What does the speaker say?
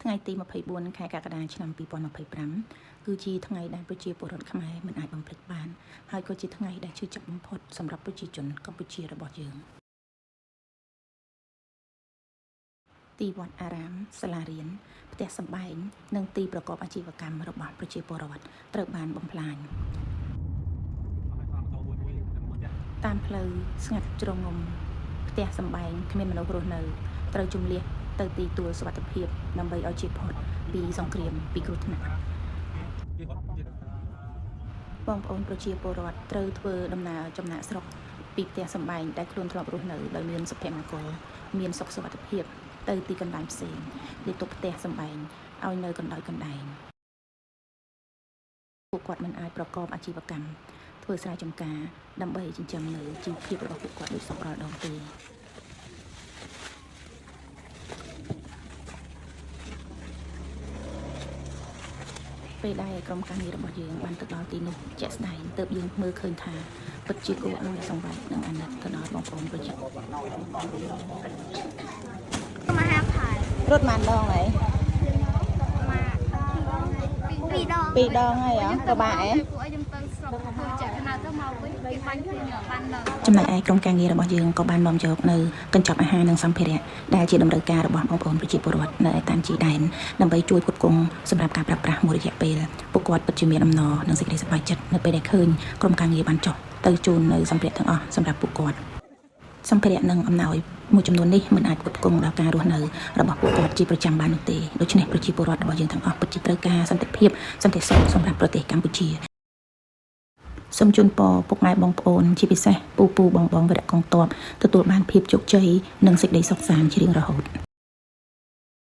ថ្ងៃទី24 ខែកក្កដាឆ្នាំ2025គឺជាថ្ងៃដែលប្រជាពលរដ្ឋខ្មែរមិនអាចបំភ្លេចបានហើយក៏ជាថ្ងៃដែលឈឺចាប់បំផុតសម្រាប់ប្រជាជនកម្ពុជារបស់យើងទីវត្តអារាមសាលារៀនផ្ទះសម្បែងនិងទីប្រកបអាជីវកម្មរបស់ប្រជាពលរដ្ឋត្រូវបានបំផ្លាញតាមផ្លូវស្ងាត់ជ្រងំផ្ទះសម្បែងគ្មានមនុស្សរស់នៅត្រូវជម្លៀសទៅទីទួលសុវត្ថិភាពដើម្បីឲ្យជៀសផុតពីសង្គ្រាមពីគ្រោះថ្នាក់បងប្អូនប្រជាពលរដ្ឋត្រូវធ្វើដំណើរចំណាកស្រុកពីផ្ទះសម្បែងដែលខ្លួនធ្លាប់រស់នៅដោយមានសុភមង្គលមានសុខសុវត្ថិភាពទៅទីកន្លែងផ្សេងដែលទុកផ្ទះសម្បែងឲ្យនៅកណ្ដោយកណ្ដែងពួកគាត់មិនអាចប្រកបអាជីវកម្មធ្វើស្រែចម្ការដើម្បីចិញ្ចឹមនៅជីវភាពរបស់ពួកគាត់ដោយសពរាល់ដងទេពេលដែលក្រុមការងាររបស់យើងបានទៅដល់ទីនោះជាក់ស្ដែងទើបយើងមើលឃើញថាពិតជាគួរឲ្យសង្វេគនិងអាណិតទៅដល់បងប្អូនប្រជាពលរដ្ឋមហាផាយរត់បានដងហើយពីរដងហើយក៏បាក់ឯងចំណែកឯក្រុមការងាររបស់យើងក៏បាននាំយកនៅកញ្ចប់អាហារនិងសម្ភារៈដែលជាតម្រូវការរបស់បងប្អូនប្រជាពលរដ្ឋនៅឯតាមជីដែនដើម្បីជួយផ្គត់ផ្គង់សម្រាប់ការប្រើប្រាស់មួយរយៈពេលពួកគាត់ពិតជាមានអំណរនិងសេចក្តីសប្បាយចិត្តនៅពេលដែលឃើញក្រុមការងារបានចុះទៅជូននៅសម្ភារៈទាំងអស់សម្រាប់ពួកគាត់សម្ភារៈនិងអំណោយមួយចំនួននេះមិនអាចផ្គត់ផ្គង់ដល់ការរស់នៅរបស់ពួកគាត់ជាប្រចាំបាននោះទេដូច្នេះប្រជាពលរដ្ឋរបស់យើងទាំងអស់ពិតជាត្រូវការសន្តិភាពសន្តិសុខសម្រាប់ប្រទេសកម្ពុជាសូមជូនពរពុកម៉ែបងប្អូនជាពិសេសពូបងវីរៈកងទ័ពទទួលបានភាពជោគជ័យនិងសេចក្តីសុខសាន្តជារៀងរហូត